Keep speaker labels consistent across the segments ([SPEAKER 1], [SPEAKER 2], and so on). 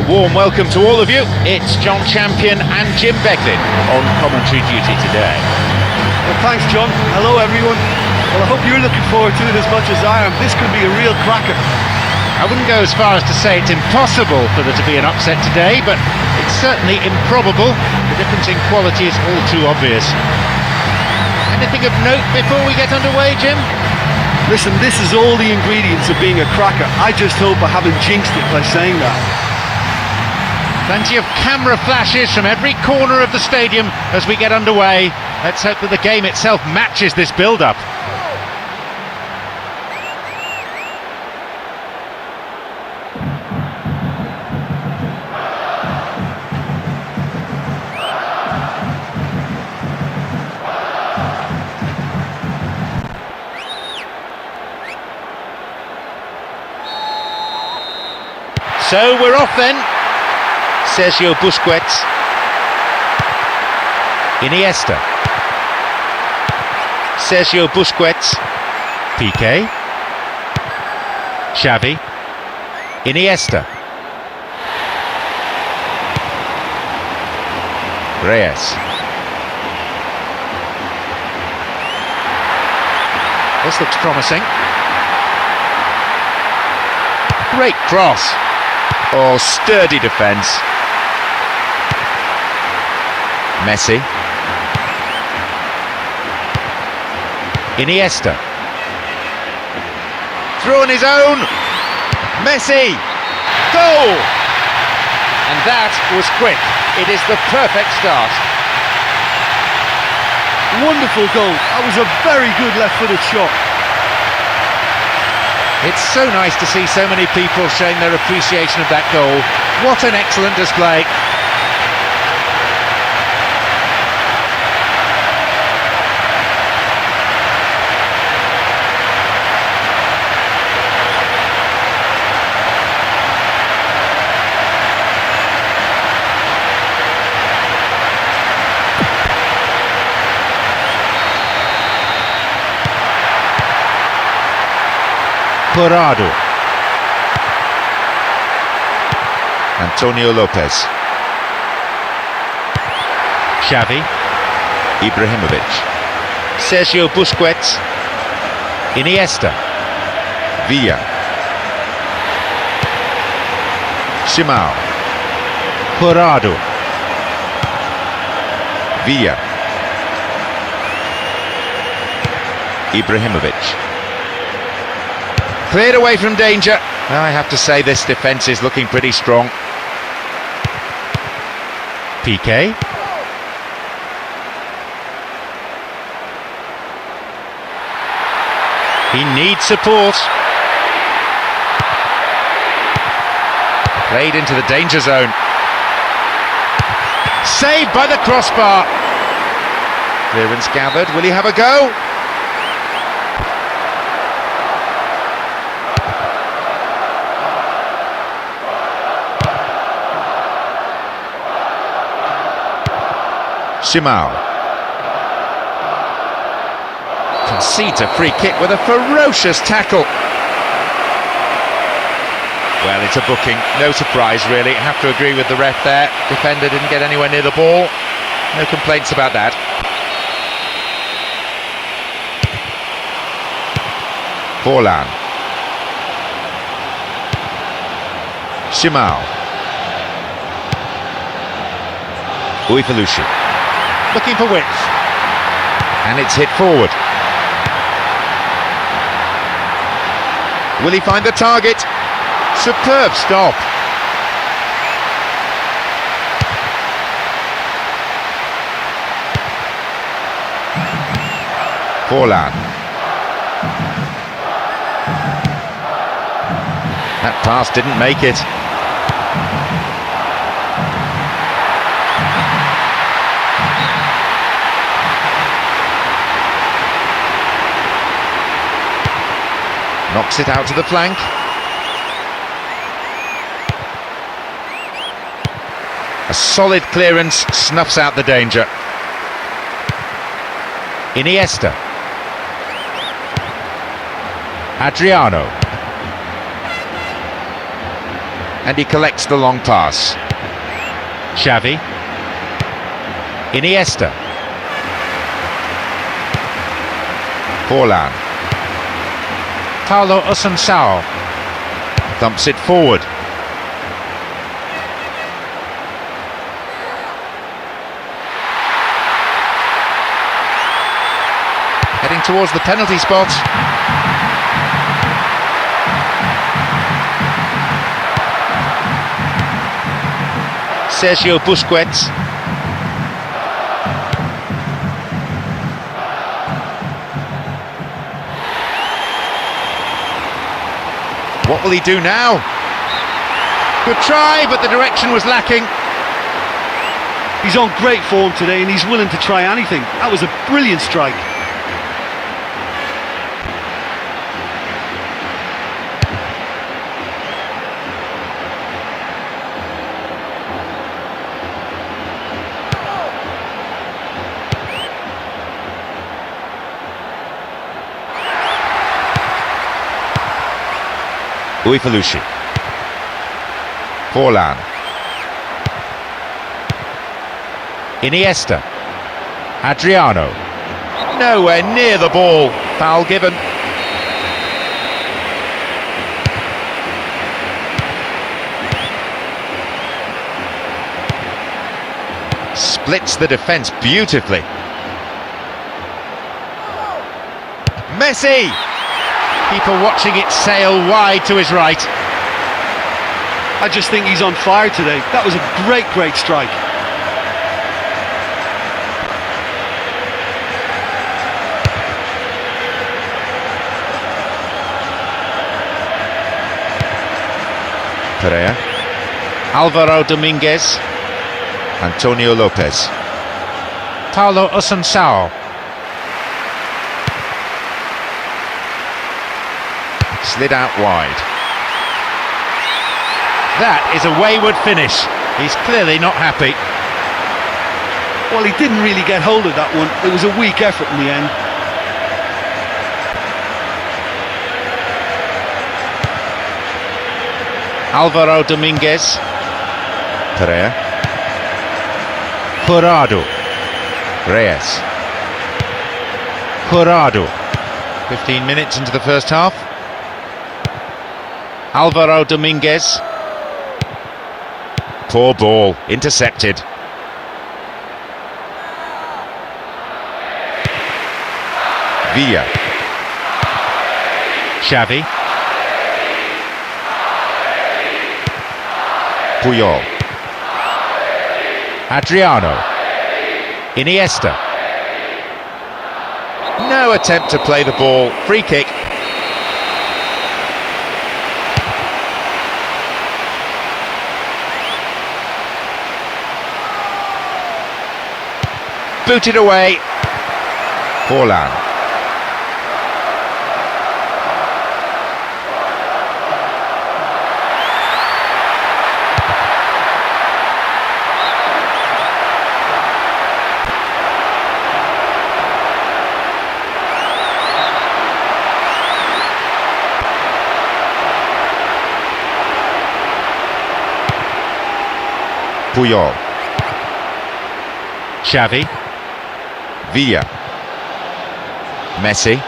[SPEAKER 1] Warm welcome to all of you. It's John Champion and Jim Beglin on commentary duty today.
[SPEAKER 2] Well, thanks, John. Hello, everyone. Well, I hope you're looking forward to it as much as I am. This could be a real cracker.
[SPEAKER 1] I wouldn't go as far as to say it's impossible for there to be an upset today, but it's certainly improbable. The difference in quality is all too obvious. Anything of note before we get underway, Jim?
[SPEAKER 2] Listen, this is all the ingredients of being a cracker. I just hope I haven't jinxed it by saying that.
[SPEAKER 1] Plenty of camera flashes from every corner of the stadium as we get underway. Let's hope that the game itself matches this build-up. So we're off then. Sergio Busquets, Iniesta, Sergio Busquets, Piqué, Xavi, Iniesta, Reyes. This looks promising. Great cross. Oh, sturdy defence. Messi, Iniesta, through on his own, Messi, goal! And that was quick. It is the perfect start.
[SPEAKER 2] Wonderful goal. That was a very good left-footed shot.
[SPEAKER 1] It's so nice to see so many people showing their appreciation of that goal. What an excellent display. Corrado, Antonio Lopez, Xavi, Ibrahimovic, Sergio Busquets, Iniesta, Villa, Simao, Corrado, Villa, Ibrahimovic. Cleared away from danger. I have to say this defence is looking pretty strong. Piqué. He needs support. Played into the danger zone. Saved by the crossbar. Clearance gathered. Will he have a go? Simao concedes a free kick with a ferocious tackle. Well, it's a booking, no surprise really. Have to agree with the ref there. Defender didn't get anywhere near the ball. No complaints about that. Forlan, Simao, Uifalushi. Looking for width, and it's hit forward. Will he find the target? Superb stop. Forlan. That pass didn't make it. Knocks it out to the flank. A solid clearance snuffs out the danger. Iniesta. Adriano. And he collects the long pass. Xavi. Iniesta. Forlan. Paulo Assunção thumps it forward. Heading towards the penalty spot. Sergio Busquets. What will he do now? Good try, but the direction was lacking.
[SPEAKER 2] He's on great form today and he's willing to try anything. That was a brilliant strike.
[SPEAKER 1] Uifalushi. Forlan. Iniesta. Adriano. Nowhere near the ball. Foul given. Splits the defence beautifully. Messi! Keeper watching it sail wide to his right.
[SPEAKER 2] I just think he's on fire today. That was a great strike.
[SPEAKER 1] Pereira. Alvaro Dominguez. Antonio Lopez. Paulo Assunção. Slid out wide. That is a wayward finish. He's clearly not happy.
[SPEAKER 2] Well, he didn't really get hold of that one. It was a weak effort in the end.
[SPEAKER 1] Alvaro Dominguez. Pereira. Jurado. Reyes. Jurado. 15 minutes into the first half. Alvaro Dominguez. Poor ball, intercepted. Villa. Xavi. Puyol. Adriano. Iniesta. No attempt to play the ball. Free kick. Booted away. Forlan. Puyol. Xavi. Villa. Messi.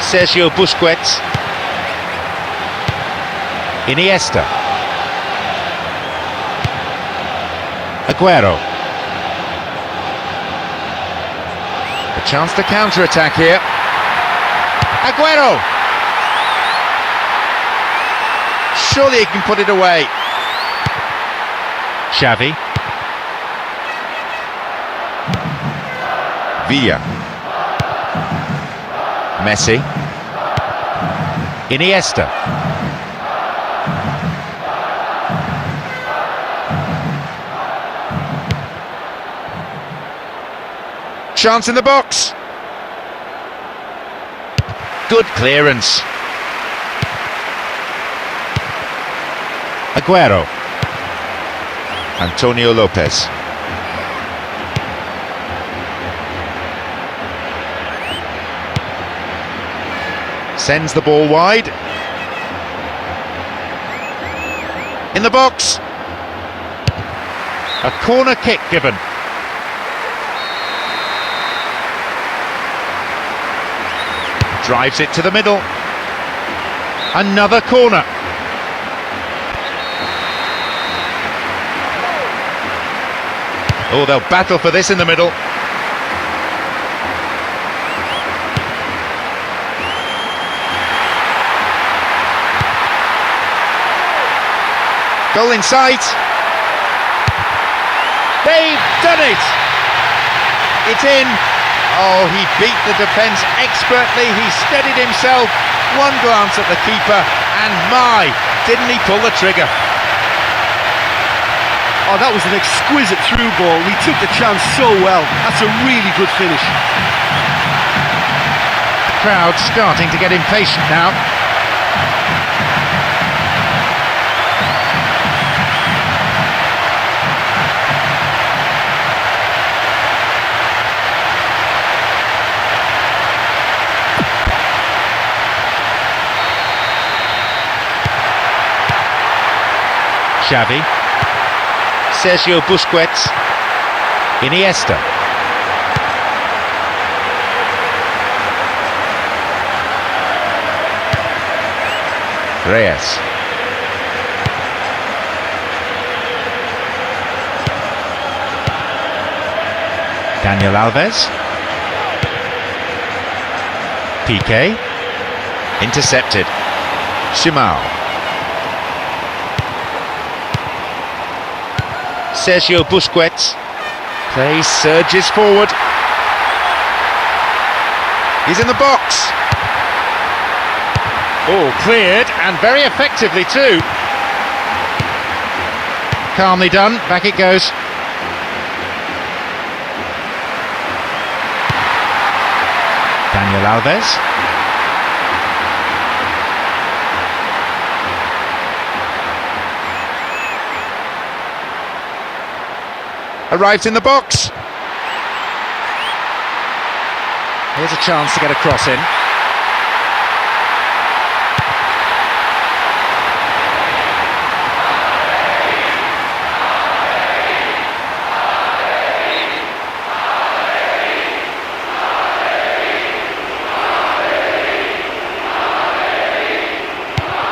[SPEAKER 1] Sergio Busquets. Iniesta. Aguero. A chance to counter-attack here. Aguero! Surely he can put it away. Xavi. Villa. Messi. Iniesta. chance in the box. Good clearance. Aguero. Antonio Lopez. Sends the ball wide. In the box. A corner kick given. Drives it to the middle. Another corner. Oh, they'll battle for this in the middle. Goal in sight. They've done it. It's in. Oh, he beat the defence expertly. He steadied himself. One glance at the keeper, and my, didn't he pull the trigger?
[SPEAKER 2] Oh, that was an exquisite through ball. He took the chance so well. That's a really good finish.
[SPEAKER 1] Crowd starting to get impatient now. Xavi, Sergio Busquets, Iniesta. Reyes. Daniel Alves. PK. Intercepted. Simao. Sergio Busquets. Play surges forward. He's in the box. Oh, cleared, and very effectively too. Calmly done, back it goes. Daniel Alves. Arrives in the box. Here's a chance to get a cross in.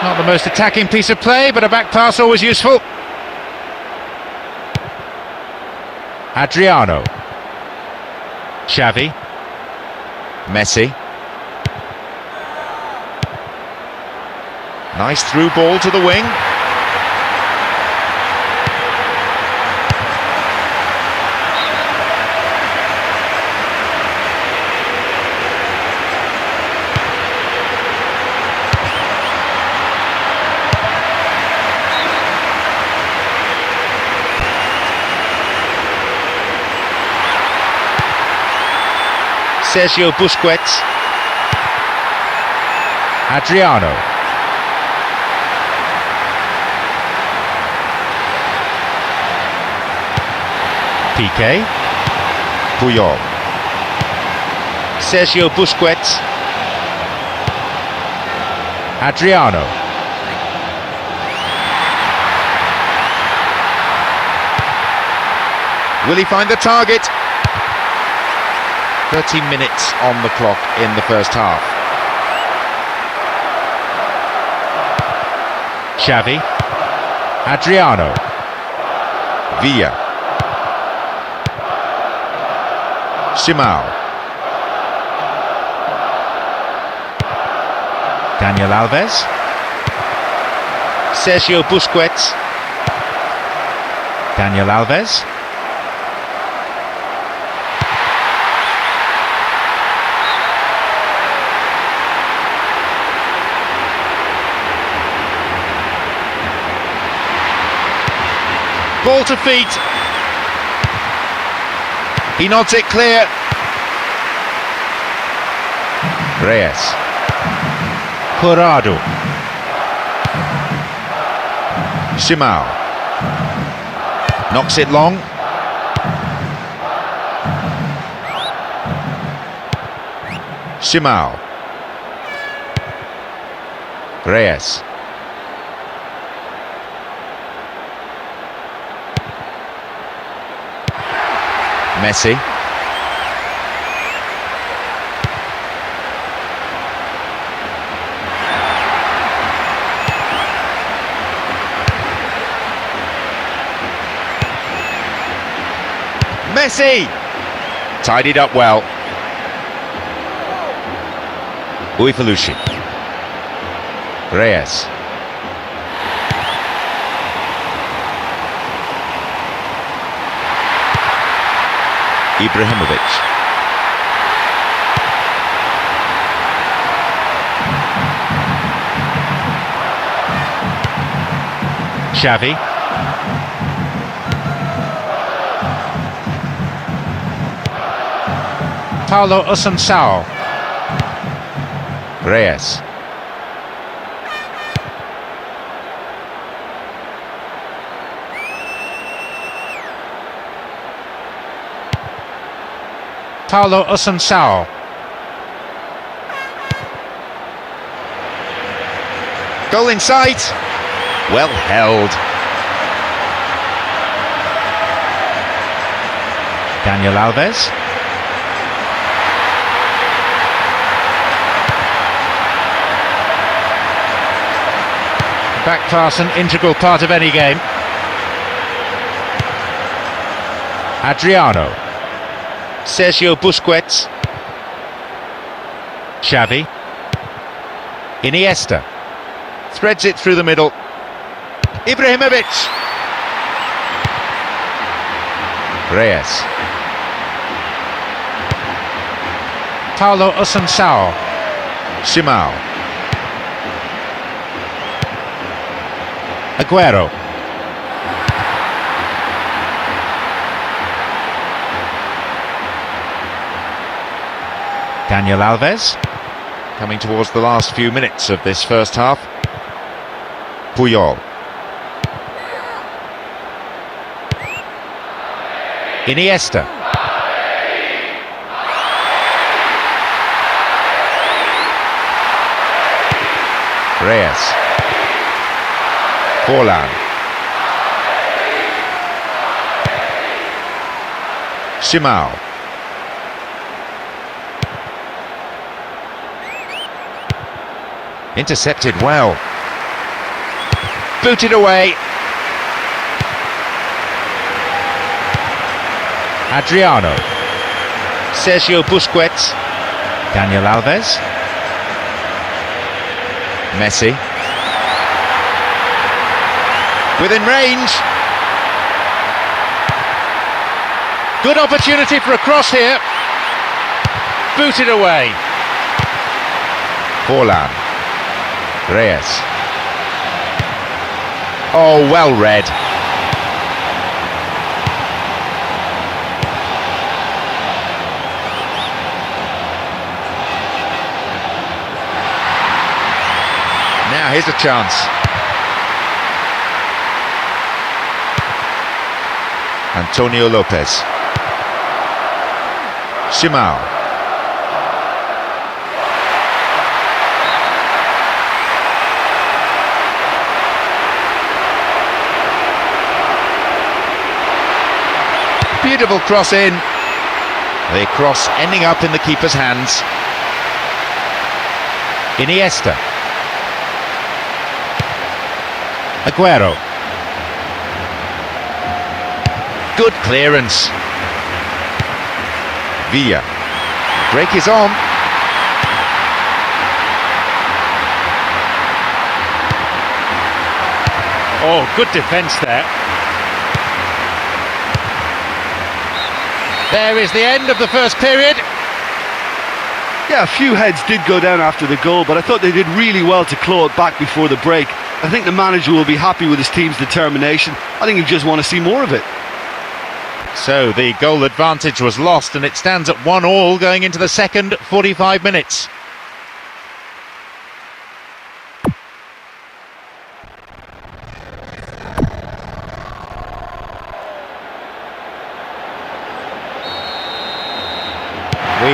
[SPEAKER 1] Not the most attacking piece of play, but a back pass always useful. Adriano. Xavi. Messi. Nice through ball to the wing. Sergio Busquets. Adriano. PK. Puyol. Sergio Busquets. Adriano. Will he find the target? 30 minutes on the clock in the first half. Xavi. Adriano. Villa. Simao. Daniel Alves. Sergio Busquets. Daniel Alves. Ball to feet. He nods it clear. Reyes. Jurado. Simao. Knocks it long. Simao. Reyes. Messi. Messi! Tidied up well. Uifalushi. Reyes. Ibrahimovic. Xavi. Paulo Assunção. Reyes. Paulo Assunção. Goal in sight. Well held. Daniel Alves. Back pass, an integral part of any game. Adriano. Sergio Busquets. Xavi. Iniesta. Threads it through the middle. Ibrahimovic. Reyes. Paulo Assunção. Simao. Aguero. Daniel Alves. Coming towards the last few minutes of this first half. Puyol. Iniesta. Reyes. Forlan. Simao. Intercepted well. Booted away. Adriano. Sergio Busquets. Daniel Alves. Messi. Within range. Good opportunity for a cross here. Booted away. Forlan. Reyes. Oh, well read. Now here's a chance. Antonio Lopez. Simao. Beautiful cross in. The cross ending up in the keeper's hands. Iniesta. Aguero. Good clearance. Villa. Break is on.
[SPEAKER 3] Oh, good defence there.
[SPEAKER 1] There is the end of the first period.
[SPEAKER 2] Yeah, a few heads did go down after the goal, but I thought they did really well to claw it back before the break. I think the manager will be happy with his team's determination. I think you just want to see more of it.
[SPEAKER 1] So the goal advantage was lost and it stands at 1-1 going into the second 45 minutes.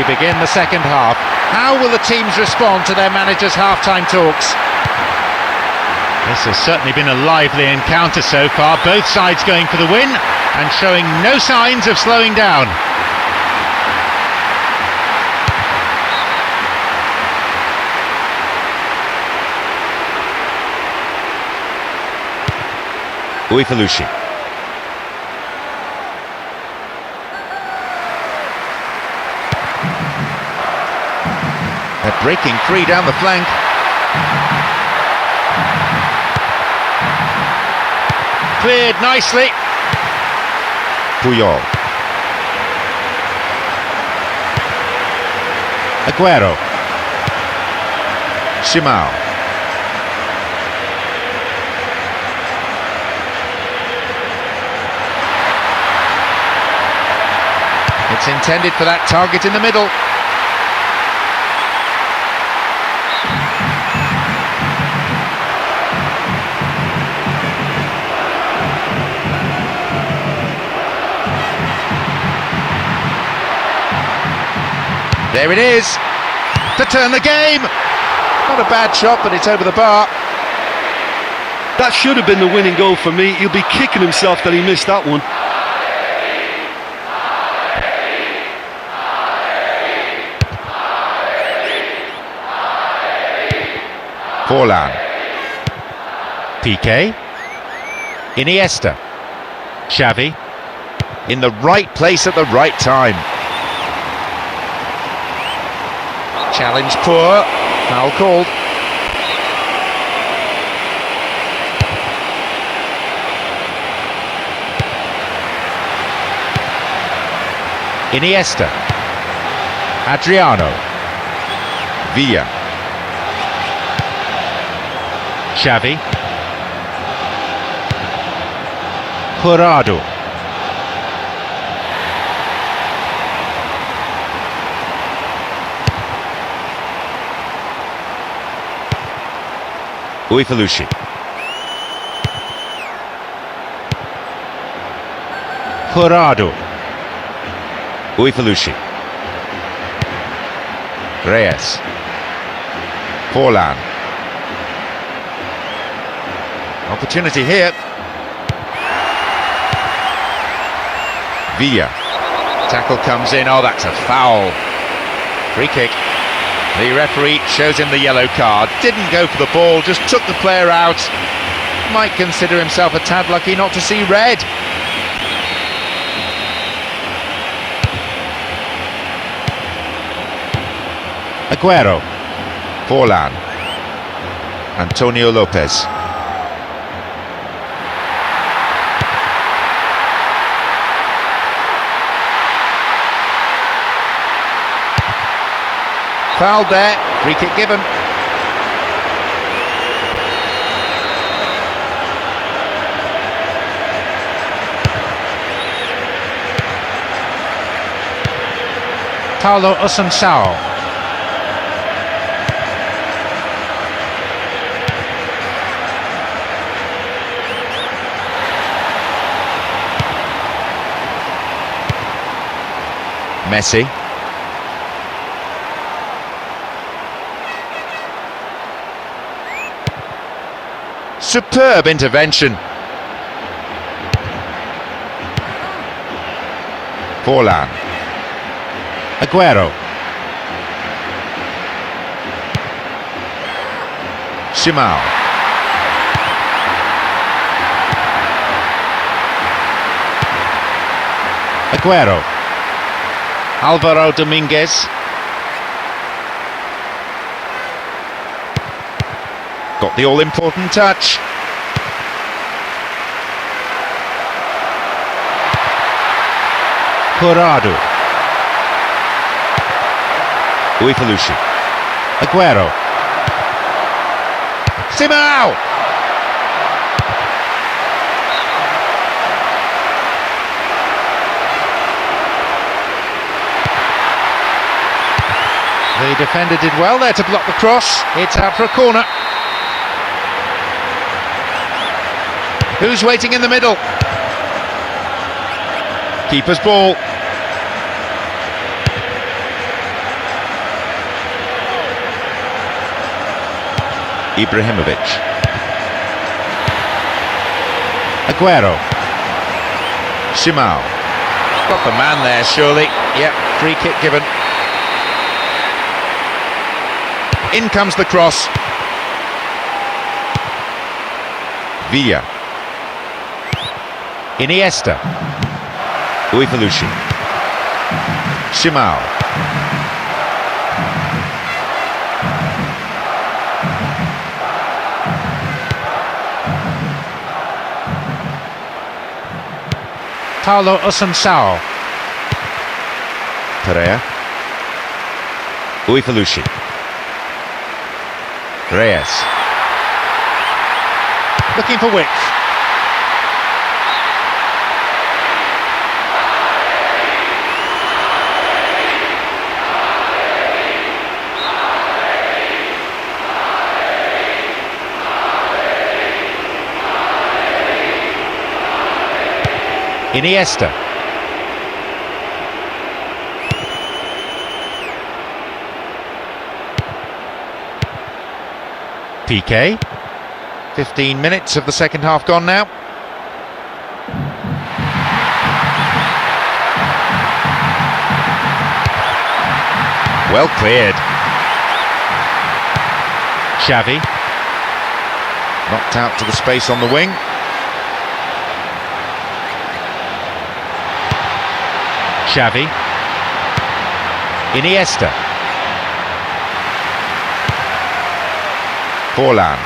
[SPEAKER 1] begin the second half. How will the teams respond to their manager's half-time talks? This has certainly been a lively encounter so far, both sides going for the win and showing no signs of slowing down.
[SPEAKER 4] Uifalushi.
[SPEAKER 1] They're breaking free down the flank. Cleared nicely.
[SPEAKER 4] Puyol.
[SPEAKER 1] Aguero.
[SPEAKER 4] Shimao.
[SPEAKER 1] It's intended for that target in the middle. There it is, to turn the game. Not a bad shot, but it's over the bar.
[SPEAKER 2] That should have been the winning goal for me. He'll be kicking himself that he missed that one.
[SPEAKER 4] Forlan.
[SPEAKER 1] PK. Iniesta. Xavi.
[SPEAKER 4] In the right place at the right time.
[SPEAKER 1] Challenge poor. Foul called. Iniesta. Adriano.
[SPEAKER 4] Villa.
[SPEAKER 1] Xavi. Jurado.
[SPEAKER 4] Uifalushi.
[SPEAKER 1] Jurado.
[SPEAKER 4] Uifalushi. Reyes. Forlan.
[SPEAKER 1] Opportunity here.
[SPEAKER 4] Villa.
[SPEAKER 1] Tackle comes in. Oh, that's a foul. Free kick. The referee shows him the yellow card. Didn't go for the ball, just took the player out. Might consider himself a tad lucky not to see red. Aguero.
[SPEAKER 4] Forlan. Antonio Lopez.
[SPEAKER 1] Fouled there, free kick given. Paulo Osunsao.
[SPEAKER 4] Messi.
[SPEAKER 1] Superb intervention.
[SPEAKER 4] Forlan.
[SPEAKER 1] Aguero.
[SPEAKER 4] Shimao.
[SPEAKER 1] Aguero. Alvaro Dominguez. Got the all-important touch. Jurado.
[SPEAKER 4] Uifalushi.
[SPEAKER 1] Aguero. Simao! The defender did well there to block the cross. It's out for a corner. Who's waiting in the middle? Keeper's ball.
[SPEAKER 4] Ibrahimovic.
[SPEAKER 1] Aguero.
[SPEAKER 4] Simao.
[SPEAKER 3] Got the man there, surely. Yep, free kick given.
[SPEAKER 4] In comes the cross. Villa.
[SPEAKER 1] Iniesta.
[SPEAKER 4] Uifalushi. Simao.
[SPEAKER 1] Paulo Osunsao.
[SPEAKER 4] Pereira. Uifalushi. Reyes.
[SPEAKER 1] Looking for width. Iniesta. PK.
[SPEAKER 4] 15 minutes of the second half gone now. Well cleared.
[SPEAKER 1] Xavi.
[SPEAKER 4] Knocked out to the space on the wing.
[SPEAKER 1] Xavi. Iniesta.
[SPEAKER 4] Forlan.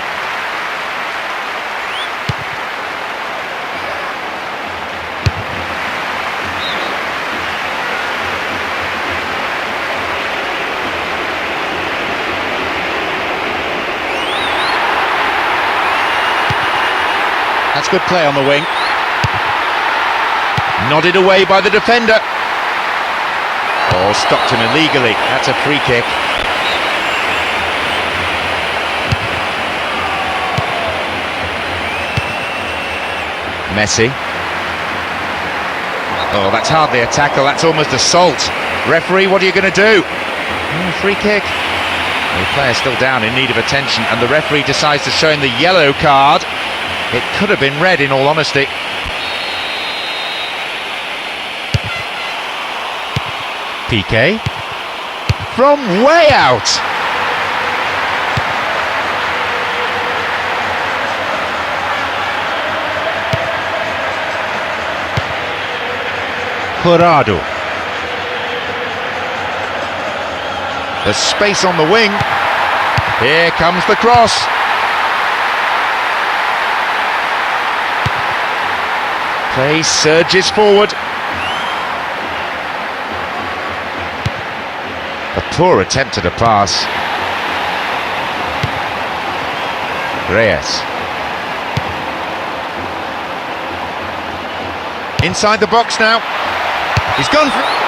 [SPEAKER 3] That's good play on the wing.
[SPEAKER 4] Nodded away by the defender. Oh, stopped him illegally. That's a free kick. Messi. Oh, that's hardly a tackle, that's almost assault. Referee, what are you going to do? Free kick. The player's still down in need of attention, and the referee decides to show him the yellow card. It could have been red, in all honesty.
[SPEAKER 1] PK.
[SPEAKER 4] From way out.
[SPEAKER 1] Jurado.
[SPEAKER 4] There's space on the wing. Here comes the cross. Play surges forward. A poor attempt at a pass. Reyes. Inside the box now. He's gone for...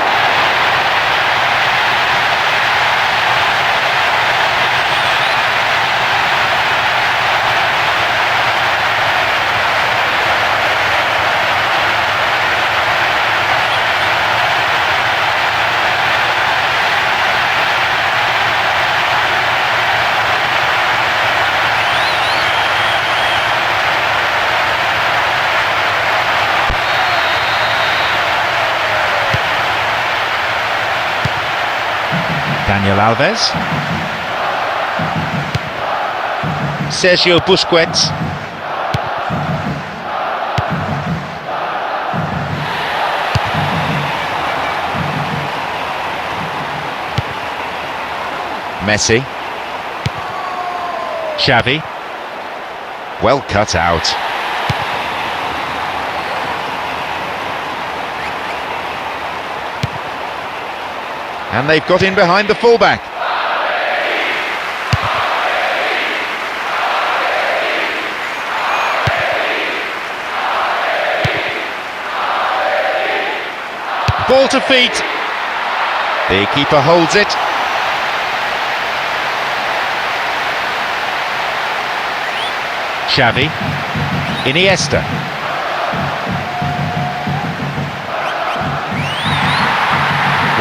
[SPEAKER 1] Daniel Alves.
[SPEAKER 4] Sergio Busquets. Messi.
[SPEAKER 1] Xavi.
[SPEAKER 4] Well cut out. And they've got in behind the fullback.
[SPEAKER 1] Ball to feet.
[SPEAKER 4] The keeper holds it.
[SPEAKER 1] Xavi. Iniesta.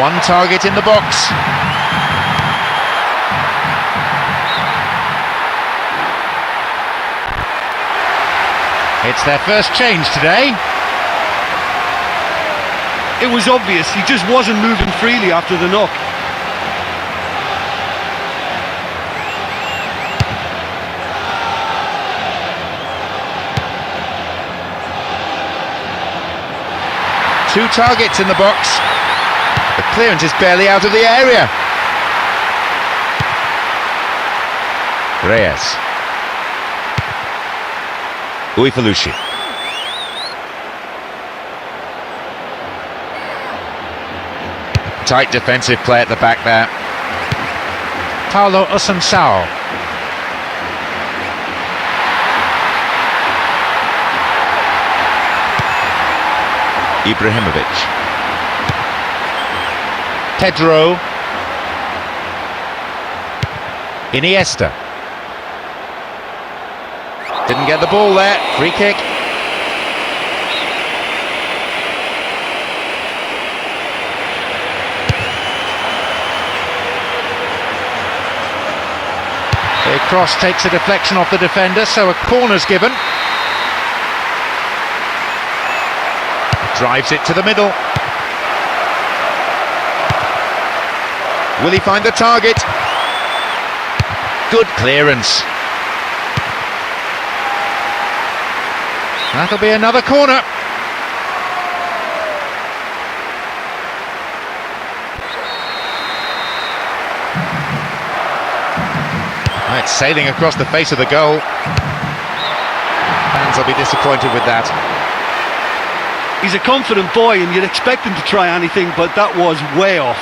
[SPEAKER 4] One target in the box.
[SPEAKER 1] It's their first change today.
[SPEAKER 2] It was obvious, he just wasn't moving freely after the knock.
[SPEAKER 4] Two targets in the box. The clearance is barely out of the area. Reyes. Uifalushi. Tight defensive play at the back there.
[SPEAKER 1] Paulo Osunsao.
[SPEAKER 4] Ibrahimovic.
[SPEAKER 1] Pedro. Iniesta.
[SPEAKER 4] Didn't get the ball there. Free kick.
[SPEAKER 1] The cross takes a deflection off the defender, so a corner's given.
[SPEAKER 4] Drives it to the middle. Will he find the target? Good clearance.
[SPEAKER 1] That'll be another corner.
[SPEAKER 4] Right, sailing across the face of the goal. Fans will be disappointed with that.
[SPEAKER 2] He's a confident boy and you'd expect him to try anything, but that was way off.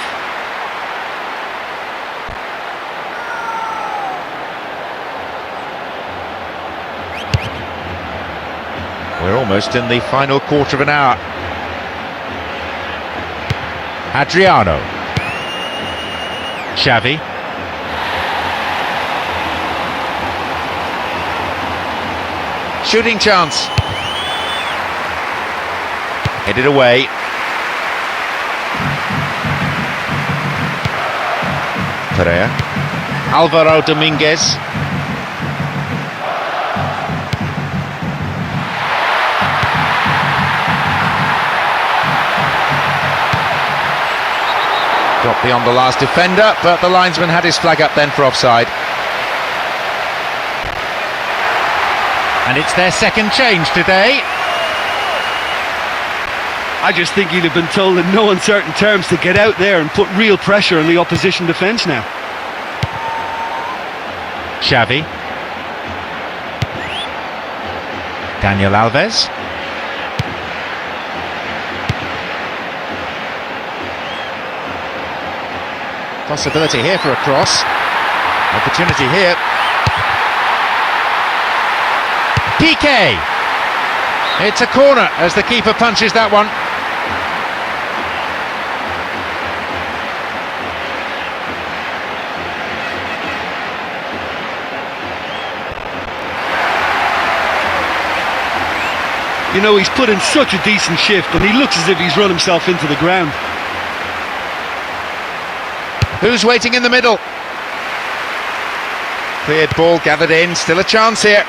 [SPEAKER 4] We're almost in the final quarter of an hour.
[SPEAKER 1] Adriano. Xavi.
[SPEAKER 4] Shooting chance. Headed away. Pereira.
[SPEAKER 1] Alvaro Dominguez.
[SPEAKER 4] Got beyond the last defender, but the linesman had his flag up then for offside.
[SPEAKER 1] And it's their second change today.
[SPEAKER 2] I just think he'd have been told in no uncertain terms to get out there and put real pressure on the opposition defence now.
[SPEAKER 1] Xavi. Daniel Alves. Possibility here for a cross. Opportunity here. PK. It's a corner as the keeper punches that one.
[SPEAKER 2] You know, he's put in such a decent shift and he looks as if he's run himself into the ground.
[SPEAKER 4] Who's waiting in the middle? Cleared ball gathered in, still a chance here.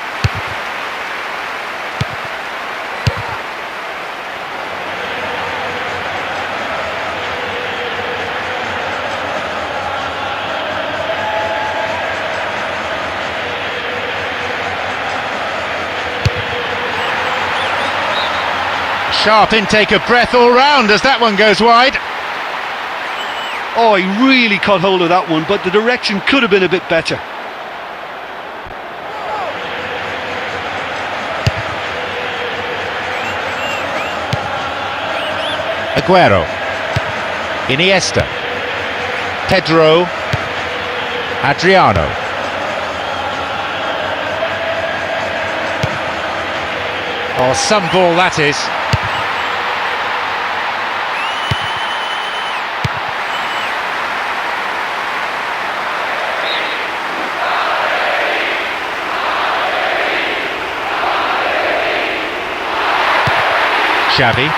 [SPEAKER 1] Sharp intake of breath all round as that one goes wide.
[SPEAKER 2] Oh, he really caught hold of that one, but the direction could have been a bit better.
[SPEAKER 1] Aguero. Iniesta. Pedro. Adriano. Oh, some ball that is. Xavi.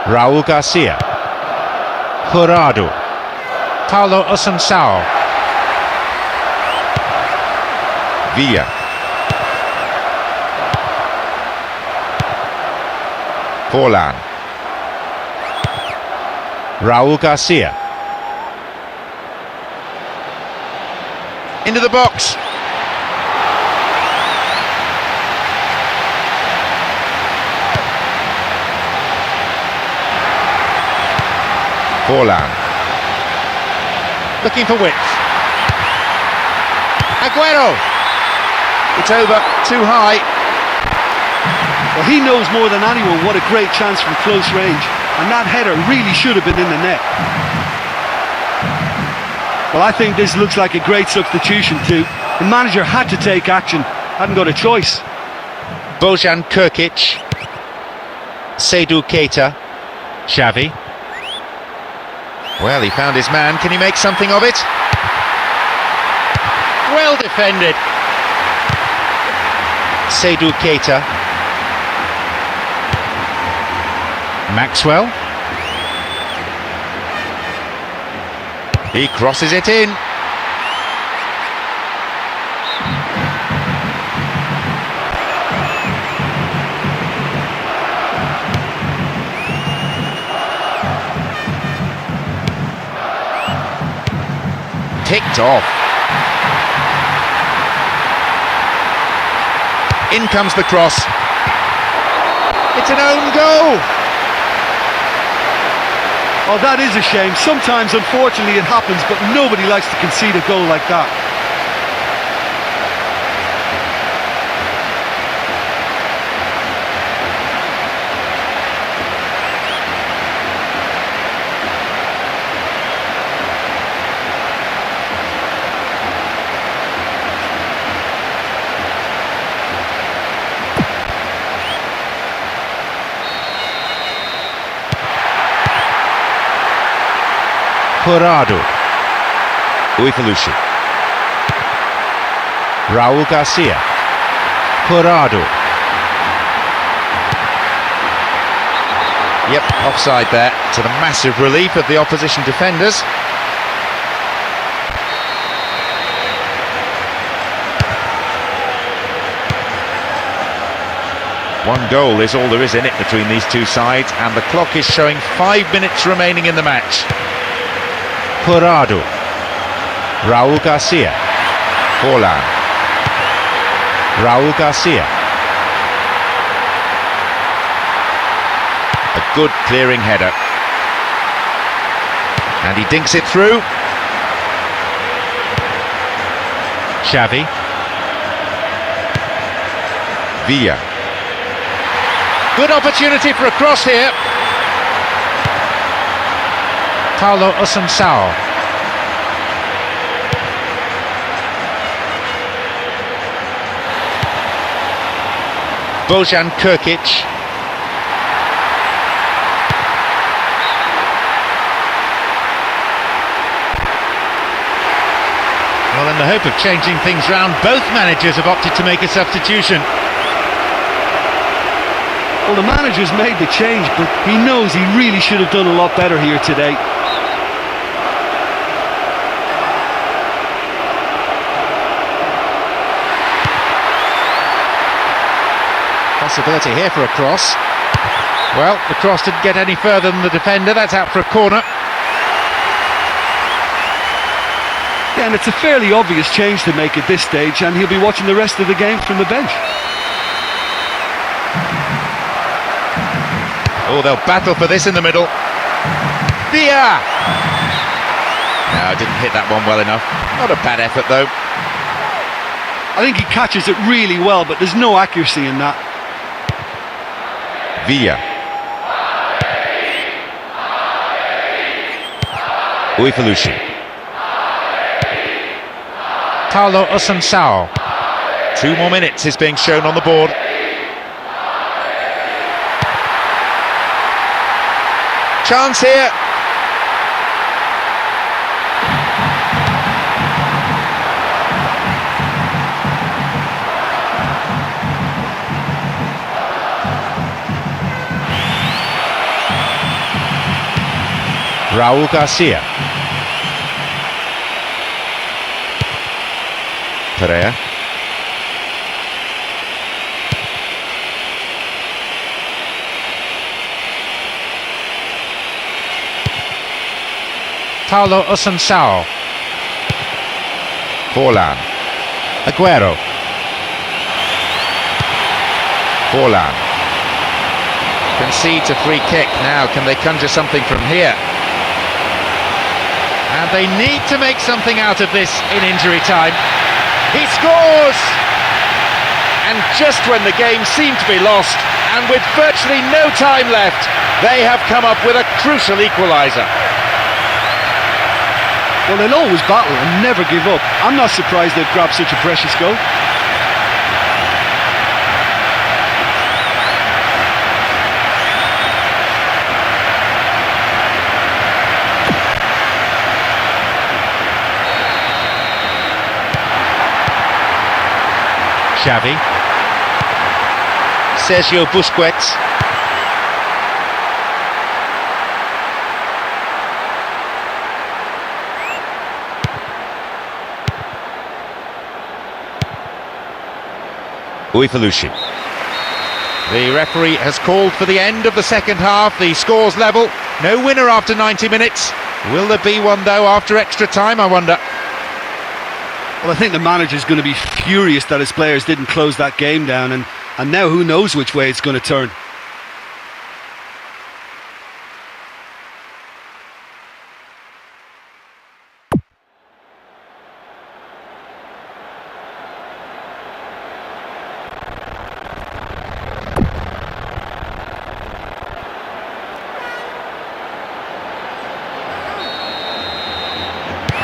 [SPEAKER 1] Raul Garcia. Jurado. Paulo Assunção.
[SPEAKER 4] Villa. Forlan.
[SPEAKER 1] Raul Garcia.
[SPEAKER 4] Into the box. Forlan.
[SPEAKER 1] Looking for width. Aguero.
[SPEAKER 4] It's over, too high.
[SPEAKER 2] Well, he knows more than anyone what a great chance from close range, and that header really should have been in the net. Well, I think this looks like a great substitution too. The manager had to take action, hadn't got a choice.
[SPEAKER 4] Bojan Krkic.
[SPEAKER 1] Seydou Keita. Xavi.
[SPEAKER 4] Well, he found his man. Can he make something of it?
[SPEAKER 1] Well defended. Seydou Keita. Maxwell.
[SPEAKER 4] He crosses it in. Picked off. In comes the cross. It's an own goal.
[SPEAKER 2] Oh, that is a shame. Sometimes, unfortunately, it happens, but nobody likes to concede a goal like that.
[SPEAKER 1] Jurado.
[SPEAKER 4] Uifalushi.
[SPEAKER 1] Raul Garcia. Jurado.
[SPEAKER 4] Yep, offside there, to the massive relief of the opposition defenders. One goal is all there is in it between these two sides, and the clock is showing 5 minutes remaining in the match.
[SPEAKER 1] Jurado. Raul Garcia.
[SPEAKER 4] Forlan.
[SPEAKER 1] Raul Garcia.
[SPEAKER 4] A good clearing header. And he dinks it through.
[SPEAKER 1] Xavi.
[SPEAKER 4] Villa.
[SPEAKER 1] Good opportunity for a cross here. Paulo Assunção.
[SPEAKER 4] Bojan Krkic.
[SPEAKER 1] Well, in the hope of changing things round, both managers have opted to make a substitution.
[SPEAKER 2] Well, the manager's made the change, but he knows he really should have done a lot better here today.
[SPEAKER 1] Possibility here for a cross. Well, the cross didn't get any further than the defender. That's out for a corner.
[SPEAKER 2] Yeah, and it's a fairly obvious change to make at this stage, and he'll be watching the rest of the game from the bench.
[SPEAKER 4] Oh, they'll battle for this in the middle. Villa! No, didn't hit that one well enough. Not a bad effort, though.
[SPEAKER 2] I think he catches it really well, but there's no accuracy in that.
[SPEAKER 4] Villa. Uifalushi.
[SPEAKER 1] Paulo Assunção.
[SPEAKER 4] 2 more minutes is being shown on the board. Chance here.
[SPEAKER 1] Raúl Garcia.
[SPEAKER 4] Pereira.
[SPEAKER 1] Paulo Osunsao.
[SPEAKER 4] Forlan.
[SPEAKER 1] Aguero.
[SPEAKER 4] Forlan. Concedes a free kick. Now, can they conjure something from here?
[SPEAKER 1] And they need to make something out of this in injury time. He scores!
[SPEAKER 4] And just when the game seemed to be lost, and with virtually no time left, they have come up with a crucial equaliser.
[SPEAKER 2] Well, they'll always battle and never give up. I'm not surprised they've grabbed such a precious goal.
[SPEAKER 1] Xavi. Sergio Busquets.
[SPEAKER 4] Uifalushi. The referee has called for the end of the second half. The score's level. No winner after 90 minutes. Will there be one, though, after extra time, I wonder?
[SPEAKER 2] Well, I think the manager's going to be furious that his players didn't close that game down, and now who knows which way it's going to turn.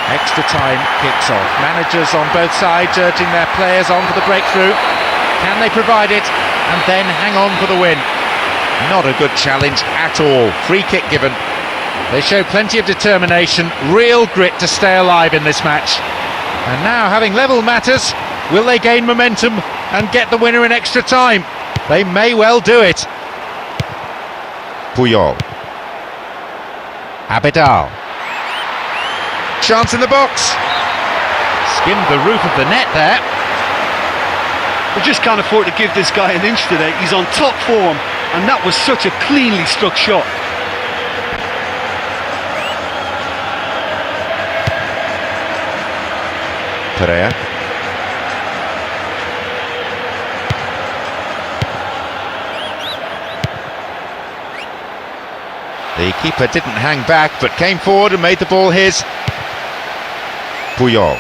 [SPEAKER 1] Extra time kicks off. Managers on both sides urging their players on for the breakthrough. Can they provide it and then hang on for the win?
[SPEAKER 4] Not a good challenge at all. Free kick given.
[SPEAKER 1] They show plenty of determination, real grit to stay alive in this match. And now, having levelled matters, will they gain momentum and get the winner in extra time? They may well do it.
[SPEAKER 4] Puyol.
[SPEAKER 1] Abidal.
[SPEAKER 4] Chance in the box.
[SPEAKER 1] Skimmed the roof of the net there.
[SPEAKER 2] We just can't afford to give this guy an inch today. He's on top form, and that was such a cleanly struck shot.
[SPEAKER 4] Pereira. The keeper didn't hang back, but came forward and made the ball his. Puyol.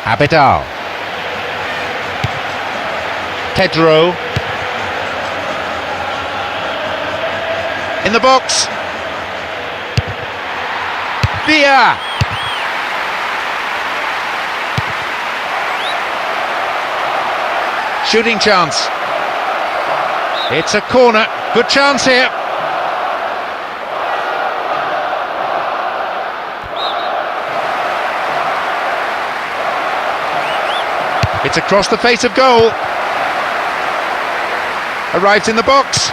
[SPEAKER 1] Abidal. Pedro.
[SPEAKER 4] In the box. Villa. Shooting chance.
[SPEAKER 1] It's a corner. Good chance here.
[SPEAKER 4] It's across the face of goal. Arrives in the box.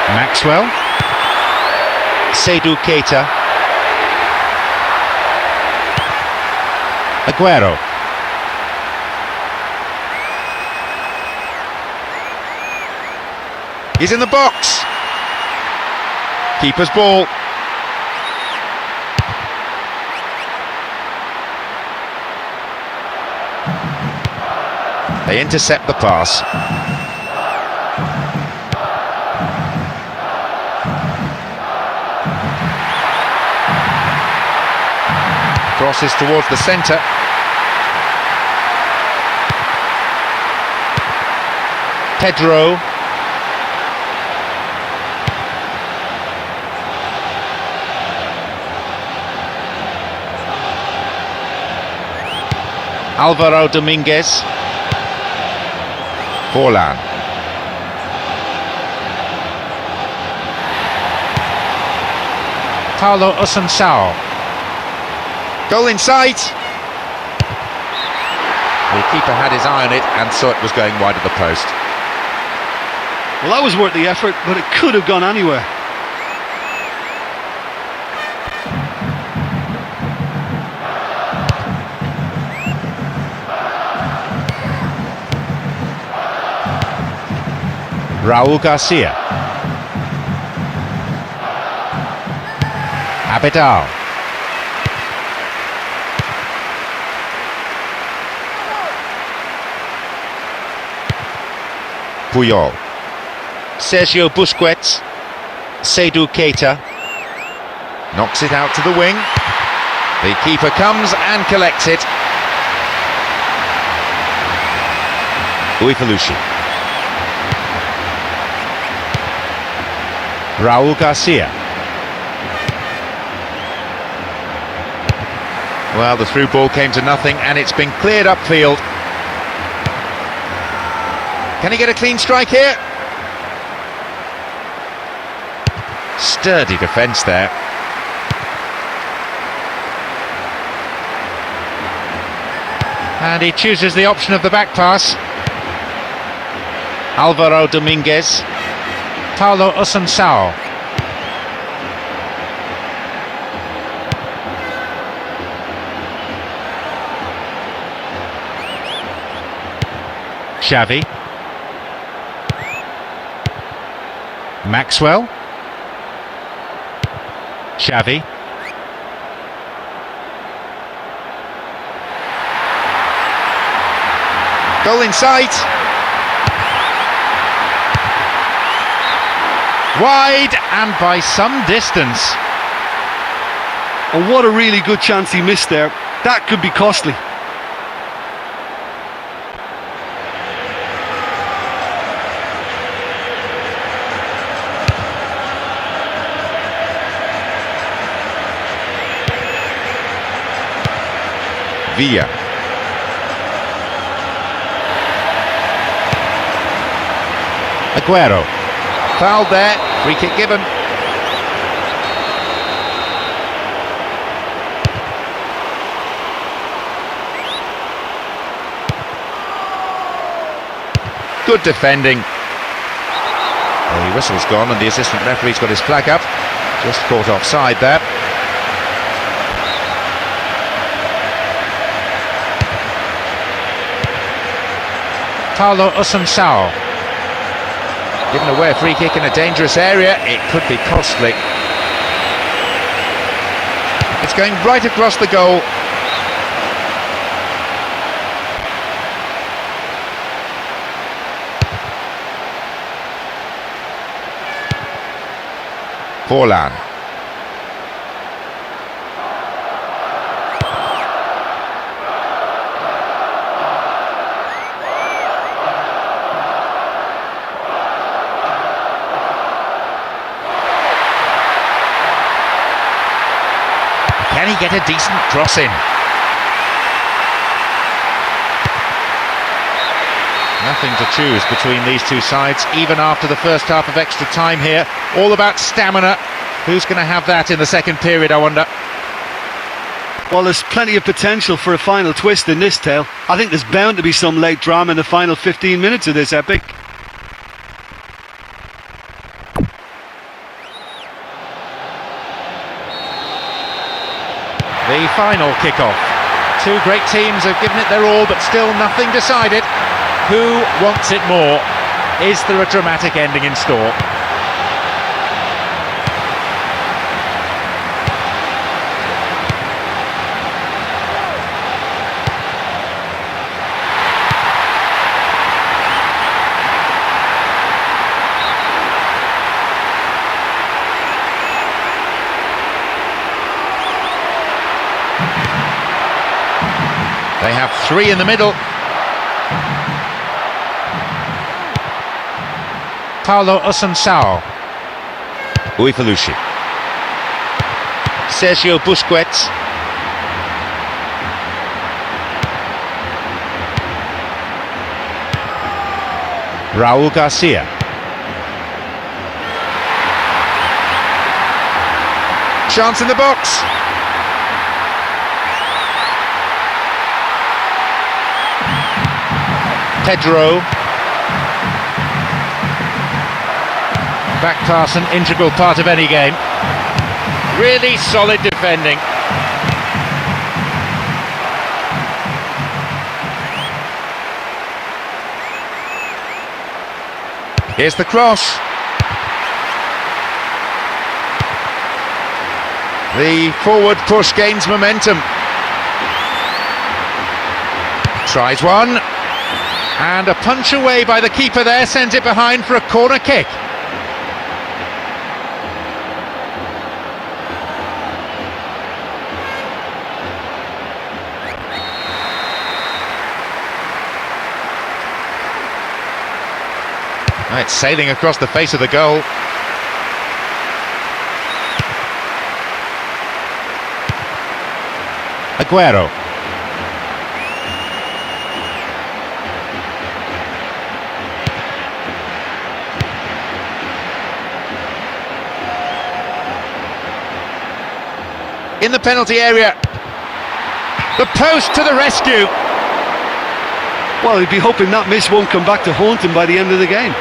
[SPEAKER 1] Maxwell. Seydou Keita. Aguero.
[SPEAKER 4] He's in the box. Keeper's ball. They intercept the pass. Crosses towards the centre.
[SPEAKER 1] Pedro. Álvaro Dominguez.
[SPEAKER 4] Forlan.
[SPEAKER 1] Paulo Osunsao.
[SPEAKER 4] Goal in sight. The keeper had his eye on it and saw it was going wide of the post.
[SPEAKER 2] Well, that was worth the effort, but it could have gone anywhere.
[SPEAKER 1] Raúl Garcia. Abidal. Puyol. Sergio Busquets. Seydou Keita.
[SPEAKER 4] Knocks it out to the wing. The keeper comes and collects it.
[SPEAKER 1] Uifalushi. Raúl Garcia.
[SPEAKER 4] Well, the through ball came to nothing and it's been cleared upfield. Can he get a clean strike here? Sturdy defence there.
[SPEAKER 1] And he chooses the option of the back pass. Álvaro Dominguez. Paulo Assunção. Xavi. Maxwell. Xavi.
[SPEAKER 4] Goal in sight.
[SPEAKER 1] Wide and by some distance.
[SPEAKER 2] And what a really good chance he missed there. That could be costly.
[SPEAKER 4] Villa.
[SPEAKER 1] Aguero.
[SPEAKER 4] Fouled there. Free kick given. Good defending. Well, the whistle's gone and the assistant referee's got his flag up. Just caught offside there.
[SPEAKER 1] Paulo Assunção.
[SPEAKER 4] Given away a free kick in a dangerous area, it could be costly. It's going right across the goal. Forlan. Can he get a decent cross in?
[SPEAKER 1] Nothing to choose between these two sides, even after the first half of extra time here. All about stamina. Who's going to have that in the second period, I wonder?
[SPEAKER 2] Well, there's plenty of potential for a final twist in this tale. I think there's bound to be some late drama in the final 15 minutes of this epic.
[SPEAKER 1] The final kick-off. Two great teams have given it their all, but still nothing decided. Who wants it more? Is there a dramatic ending in store?
[SPEAKER 4] They have three in the middle.
[SPEAKER 1] Paulo Assunção.
[SPEAKER 4] Uifalushi.
[SPEAKER 1] Sergio Busquets. Raúl Garcia.
[SPEAKER 4] Chance in the box.
[SPEAKER 1] Pedro. Back pass, an integral part of any game. Really solid defending.
[SPEAKER 4] Here's the cross. The forward push gains momentum. Tries one. And a punch away by the keeper there, sends it behind for a corner kick. It's sailing across the face of the goal.
[SPEAKER 1] Aguero.
[SPEAKER 4] In the penalty area. The post to the rescue.
[SPEAKER 2] Well, he'd be hoping that miss won't come back to haunt him by the end of the game.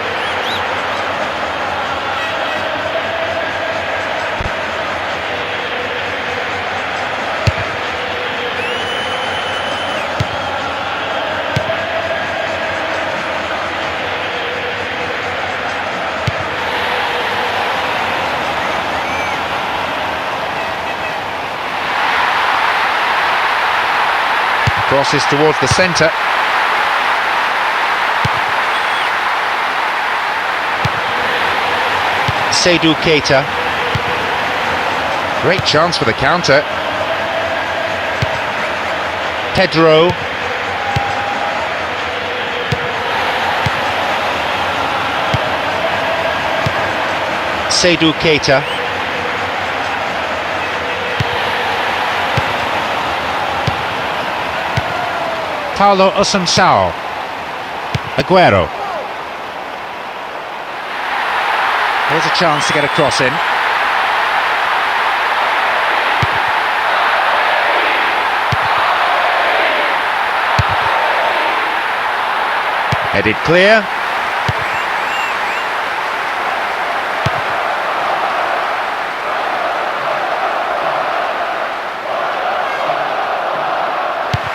[SPEAKER 4] Crosses towards the centre.
[SPEAKER 1] Seydou Keita.
[SPEAKER 4] Great chance for the counter.
[SPEAKER 1] Pedro. Seydou Keita. Paulo Assunção. Aguero. Here's a chance to get a cross in.
[SPEAKER 4] Headed clear.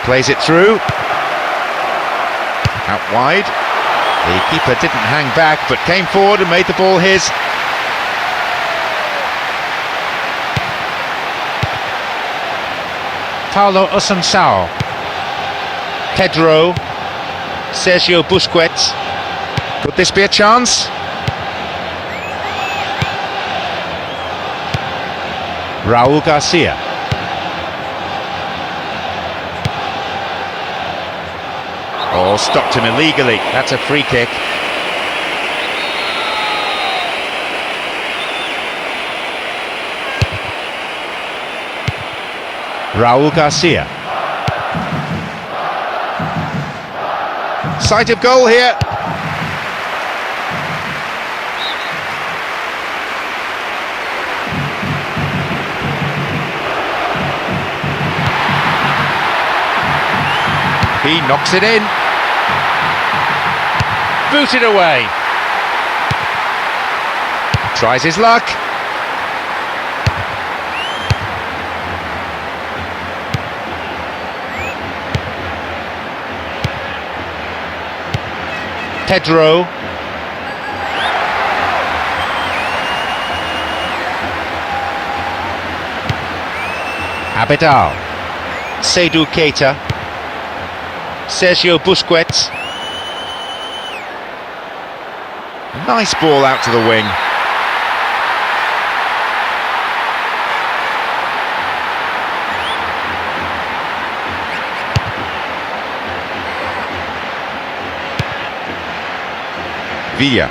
[SPEAKER 4] Plays it through. Out wide. The keeper didn't hang back but came forward and made the ball his.
[SPEAKER 1] Paulo Assunção. Pedro. Sergio Busquets.
[SPEAKER 4] Could this be a chance?
[SPEAKER 1] Raúl Garcia.
[SPEAKER 4] Oh, stopped him illegally. That's a free kick.
[SPEAKER 1] Raúl Garcia.
[SPEAKER 4] Sight of goal here. He knocks it in.
[SPEAKER 1] Booted away.
[SPEAKER 4] Tries his luck.
[SPEAKER 1] Pedro. Abidal. Seydou Keita. Sergio Busquets.
[SPEAKER 4] Nice ball out to the wing. Villa.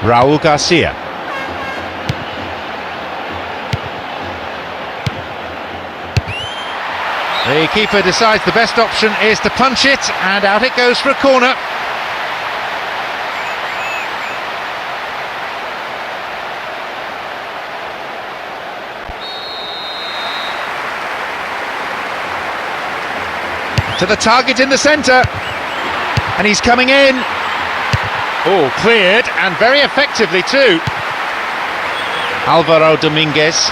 [SPEAKER 1] Raúl Garcia. The keeper decides the best option is to punch it, and out it goes for a corner.
[SPEAKER 4] To the target in the centre. And he's coming in. Oh, cleared, and very effectively too. Alvaro Dominguez.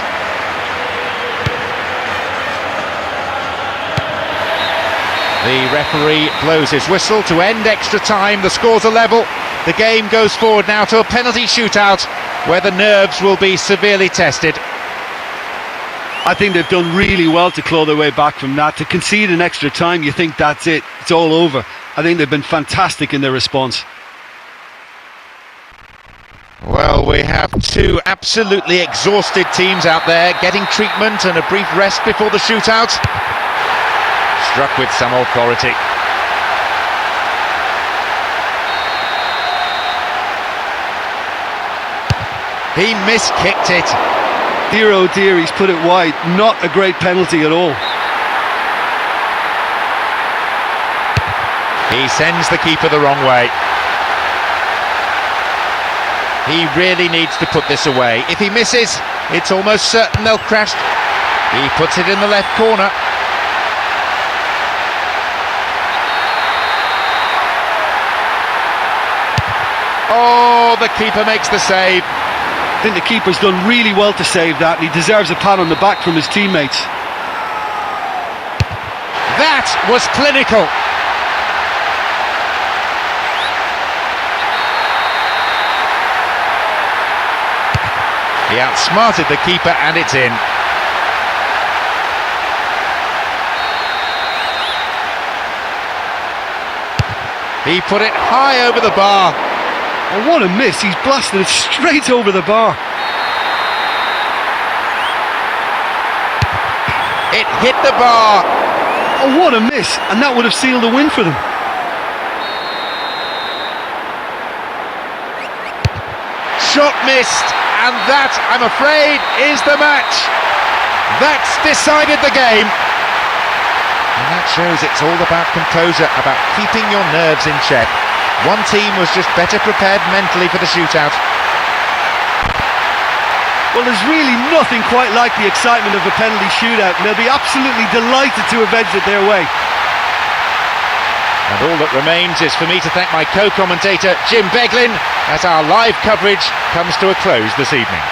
[SPEAKER 4] The referee blows his whistle to end extra time. The scores are level. The game goes forward now to a penalty shootout where the nerves will be severely tested.
[SPEAKER 2] I think they've done really well to claw their way back from that. To concede an extra time, you think that's it, it's all over. I think they've been fantastic in their response.
[SPEAKER 4] Well, we have two absolutely exhausted teams out there getting treatment and a brief rest before the shootout. Struck with some authority. He miskicked it.
[SPEAKER 2] Dear oh dear, he's put it wide. Not a great penalty at all.
[SPEAKER 4] He sends the keeper the wrong way. He really needs to put this away. If he misses, it's almost certain they'll crash. He puts it in the left corner. Oh, the keeper makes the save.
[SPEAKER 2] I think the keeper's done really well to save that, and he deserves a pat on the back from his teammates.
[SPEAKER 4] That was clinical. He outsmarted the keeper and it's in. He put it high over the bar.
[SPEAKER 2] Oh, what a miss, he's blasted it straight over the bar.
[SPEAKER 4] It hit the bar.
[SPEAKER 2] Oh, what a miss, and that would have sealed the win for them.
[SPEAKER 4] Shot missed, and that, I'm afraid, is the match. That's decided the game. And that shows it's all about composure, about keeping your nerves in check. One team was just better prepared mentally for the shootout.
[SPEAKER 2] Well, there's really nothing quite like the excitement of a penalty shootout, and they'll be absolutely delighted to have edged it their way.
[SPEAKER 4] And all that remains is for me to thank my co-commentator Jim Beglin as our live coverage comes to a close this evening.